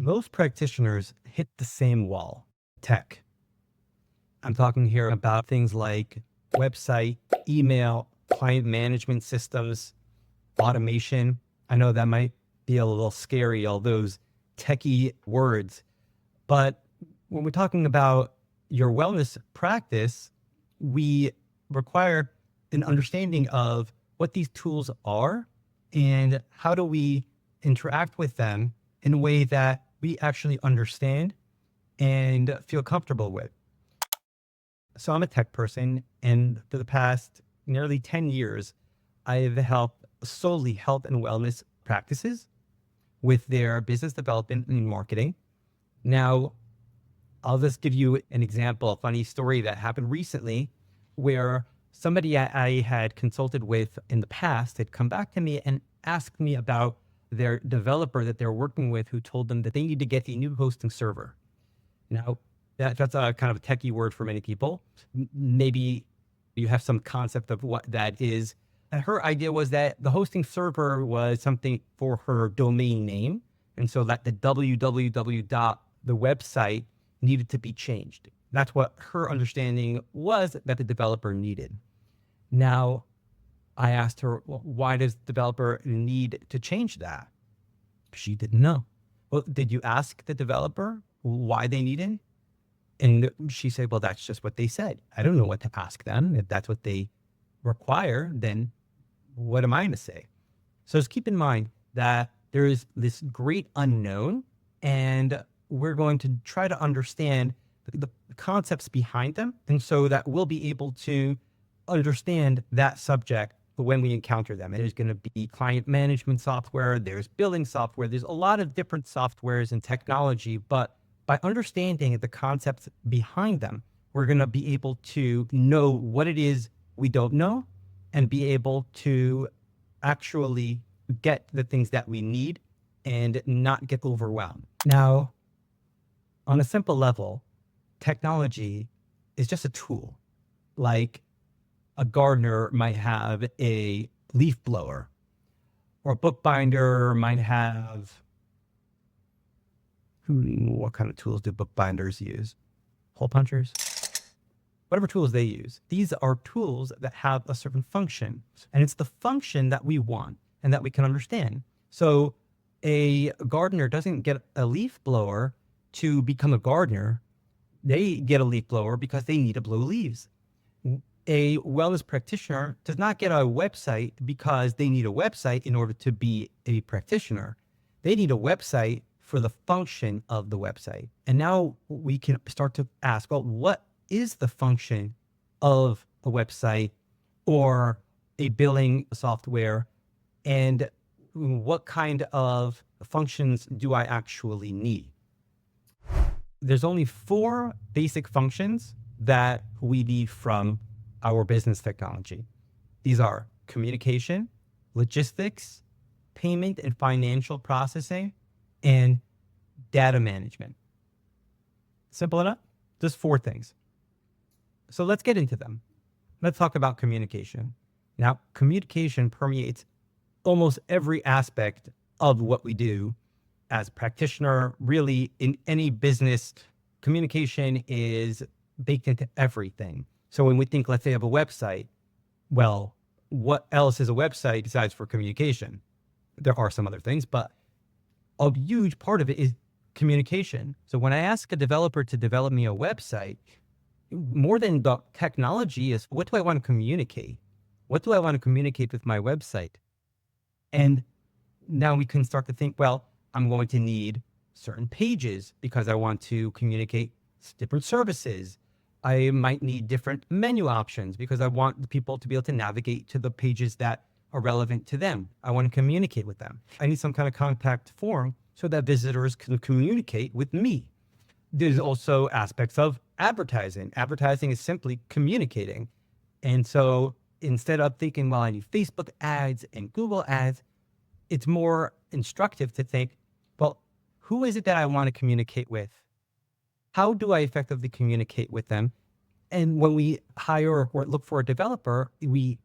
Most practitioners hit the same wall, tech. I'm talking here about things like website, email, client management systems, automation. I know that might be a little scary, all those techie words, but when we're talking about your wellness practice, we require an understanding of what these tools are and how do we interact with them in a way that we actually understand and feel comfortable with. So I'm a tech person, and for the past nearly 10 years, I've helped solely health and wellness practices with their business development and marketing. Now, I'll just give you an example, a funny story that happened recently where somebody I had consulted with in the past had come back to me and asked me about their developer that they're working with who told them that they need to get a new hosting server. Now, that's a kind of a techie word for many people. Maybe you have some concept of what that is. And her idea was that the hosting server was something for her domain name. And so that the www dot the website needed to be changed. That's what her understanding was that the developer needed. Now, I asked her, well, why does the developer need to change that? She didn't know. Well, did you ask the developer why they needed? And she said, well, that's just what they said. I don't know what to ask them. If that's what they require, then what am I going to say? So just keep in mind that there is this great unknown, and we're going to try to understand the concepts behind them. And so that we'll be able to understand that subject when we encounter them. And there's going to be client management software, there's billing software, there's a lot of different softwares and technology, but by understanding the concepts behind them, we're going to be able to know what it is we don't know and be able to actually get the things that we need and not get overwhelmed. Now, on a simple level, technology is just a tool. Like a gardener might have a leaf blower, or a bookbinder might have, what kind of tools do bookbinders use? Hole punchers? Whatever tools they use. These are tools that have a certain function, and it's the function that we want and that we can understand. So a gardener doesn't get a leaf blower to become a gardener. They get a leaf blower because they need to blow leaves. A wellness practitioner does not get a website because they need a website in order to be a practitioner. They need a website for the function of the website. And now we can start to ask, well, what is the function of a website or a billing software? And what kind of functions do I actually need? There's only 4 basic functions that we need from our business technology. These are communication, logistics, payment and financial processing, and data management. Simple enough? Just 4 things. So let's get into them. Let's talk about communication. Now, communication permeates almost every aspect of what we do as a practitioner. Really, in any business, communication is baked into everything. So when we think, let's say, of a website, well, what else is a website besides for communication? There are some other things, but a huge part of it is communication. So when I ask a developer to develop me a website, more than the technology is, what do I want to communicate? What do I want to communicate with my website? And now we can start to think, well, I'm going to need certain pages because I want to communicate different services. I might need different menu options because I want the people to be able to navigate to the pages that are relevant to them. I want to communicate with them. I need some kind of contact form so that visitors can communicate with me. There's also aspects of advertising. Advertising is simply communicating. And so instead of thinking, well, I need Facebook ads and Google ads, it's more instructive to think, well, who is it that I want to communicate with? How do I effectively communicate with them? And when we hire or look for a developer, we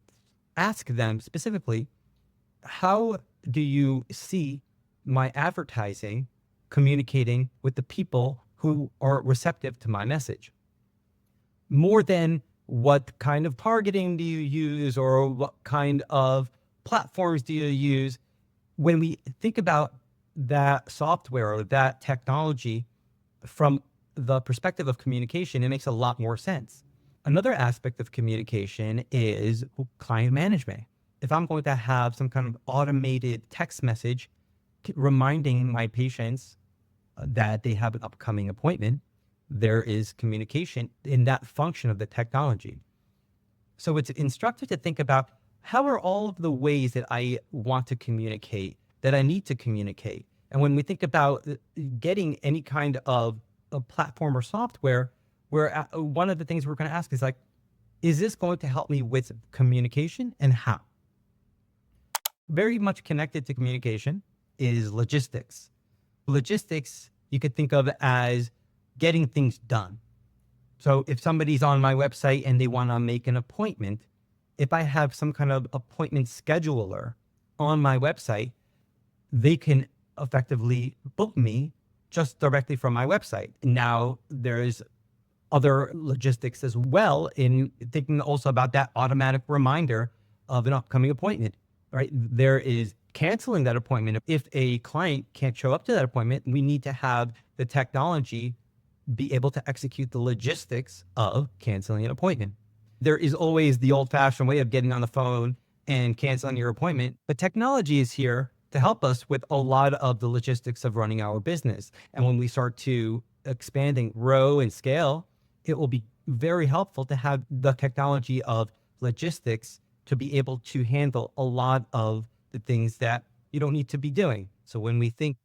ask them specifically, how do you see my advertising communicating with the people who are receptive to my message. More than what kind of targeting do you use or what kind of platforms do you use. When we think about that software or that technology from the perspective of communication, it makes a lot more sense. Another aspect of communication is client management. If I'm going to have some kind of automated text message reminding my patients that they have an upcoming appointment, there is communication in that function of the technology. So it's instructive to think about, how are all of the ways that I want to communicate, that I need to communicate? And when we think about getting any kind of a platform or software, where one of the things we're going to ask is like, is this going to help me with communication, and how? Very much connected to communication is logistics. Logistics, you could think of as getting things done. So if somebody's on my website and they want to make an appointment, if I have some kind of appointment scheduler on my website, they can effectively book me just directly from my website. Now, there's other logistics as well in thinking also about that automatic reminder of an upcoming appointment, right? There is canceling that appointment. If a client can't show up to that appointment, we need to have the technology be able to execute the logistics of canceling an appointment. There is always the old-fashioned way of getting on the phone and canceling your appointment, but technology is here to help us with a lot of the logistics of running our business. And when we start to expanding, grow, and scale, it will be very helpful to have the technology of logistics to be able to handle a lot of the things that you don't need to be doing. So when we think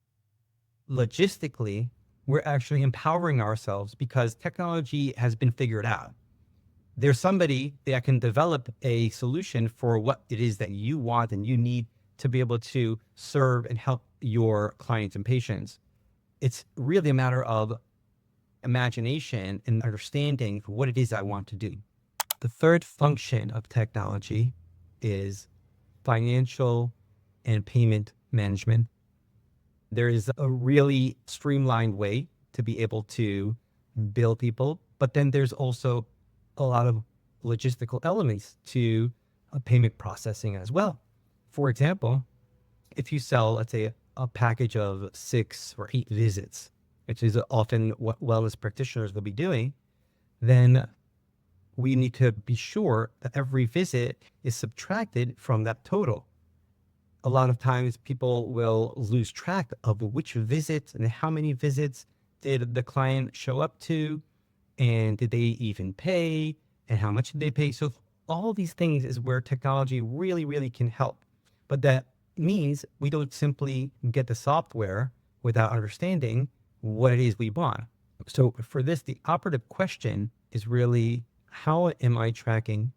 logistically, we're actually empowering ourselves because technology has been figured out. There's somebody that can develop a solution for what it is that you want and you need to be able to serve and help your clients and patients. It's really a matter of imagination and understanding what it is I want to do. The third function of technology is financial and payment management. There is a really streamlined way to be able to bill people, but then there's also a lot of logistical elements to payment processing as well. For example, if you sell, let's say, a package of 6 or 8 visits, which is often what wellness practitioners will be doing, then we need to be sure that every visit is subtracted from that total. A lot of times people will lose track of which visits and how many visits did the client show up to, and did they even pay, and how much did they pay. So all these things is where technology really, really can help. But that means we don't simply get the software without understanding what it is we want. So for this, the operative question is really, how am I tracking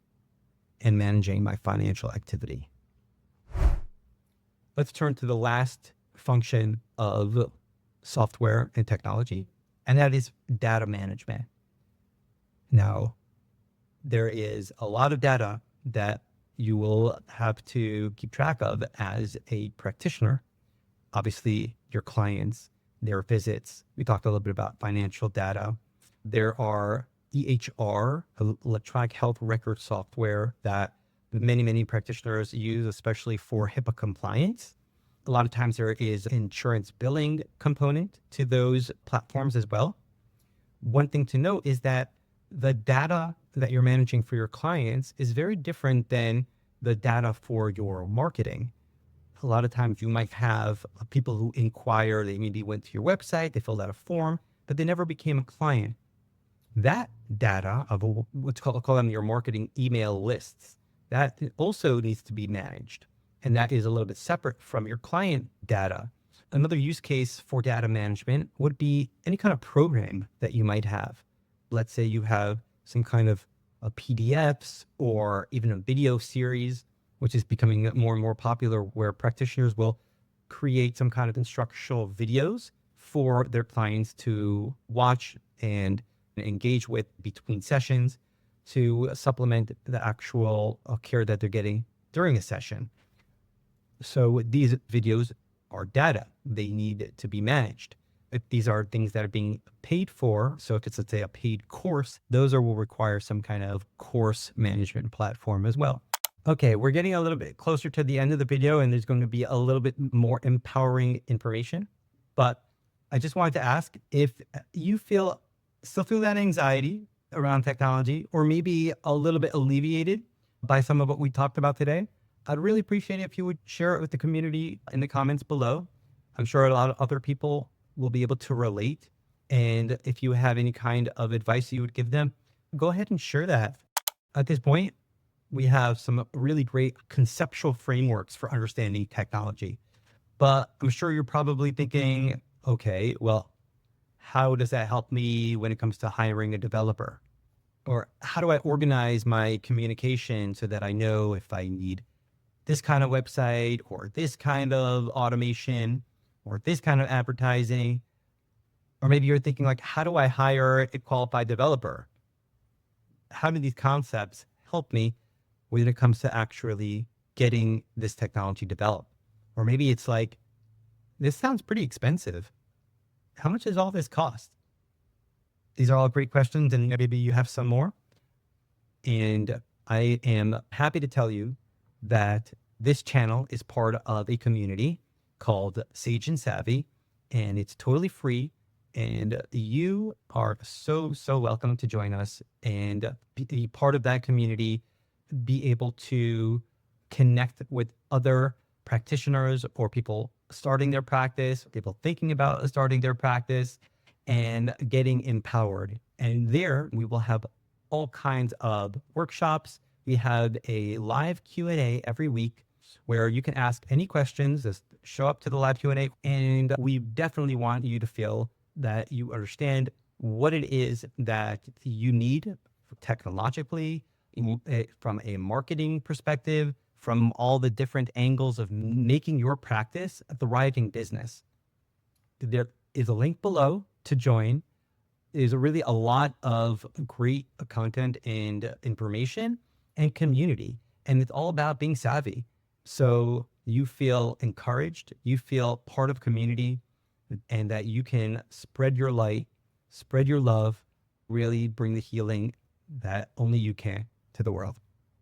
and managing my financial activity? Let's turn to the last function of software and technology, and that is data management. Now, there is a lot of data that you will have to keep track of as a practitioner. Obviously, your clients, their visits. We talked a little bit about financial data. There are EHR, electronic health record software, that many, many practitioners use, especially for HIPAA compliance. A lot of times there is insurance billing component to those platforms as well. One thing to note is that the data that you're managing for your clients is very different than the data for your marketing. A lot of times you might have people who inquire, they maybe went to your website, they filled out a form, but they never became a client. That data of what's called, call them your marketing email lists, that also needs to be managed. And that is a little bit separate from your client data. Another use case for data management would be any kind of program that you might have. Let's say you have some kind of PDFs or even a video series, which is becoming more and more popular, where practitioners will create some kind of instructional videos for their clients to watch and engage with between sessions to supplement the actual care that they're getting during a session. So these videos are data. They need to be managed. If these are things that are being paid for, so if it's, let's say, a paid course, those will require some kind of course management platform as well. Okay, we're getting a little bit closer to the end of the video, and there's going to be a little bit more empowering information. But I just wanted to ask if you still feel that anxiety around technology, or maybe a little bit alleviated by some of what we talked about today. I'd really appreciate it if you would share it with the community in the comments below. I'm sure a lot of other people will be able to relate. And if you have any kind of advice you would give them, go ahead and share that. At this point, we have some really great conceptual frameworks for understanding technology. But I'm sure you're probably thinking, okay, well, how does that help me when it comes to hiring a developer? Or how do I organize my communication so that I know if I need this kind of website or this kind of automation or this kind of advertising? Or maybe you're thinking like, how do I hire a qualified developer? How do these concepts help me when it comes to actually getting this technology developed? Or maybe it's like, this sounds pretty expensive. How much does all this cost? These are all great questions, and maybe you have some more. And I am happy to tell you that this channel is part of a community called Sage and Savvy, and it's totally free. And you are so welcome to join us and be part of that community, be able to connect with other practitioners or people starting their practice, people thinking about starting their practice, and getting empowered. And there we will have all kinds of workshops. We have a live Q&A every week where you can ask any questions, just show up to the live Q&A. And we definitely want you to feel that you understand what it is that you need technologically, from a marketing perspective, from all the different angles of making your practice a thriving business. There is a link below to join. There's really a lot of great content and information and community, and it's all about being savvy. So you feel encouraged, you feel part of community, and that you can spread your light, spread your love, really bring the healing that only you can to the world.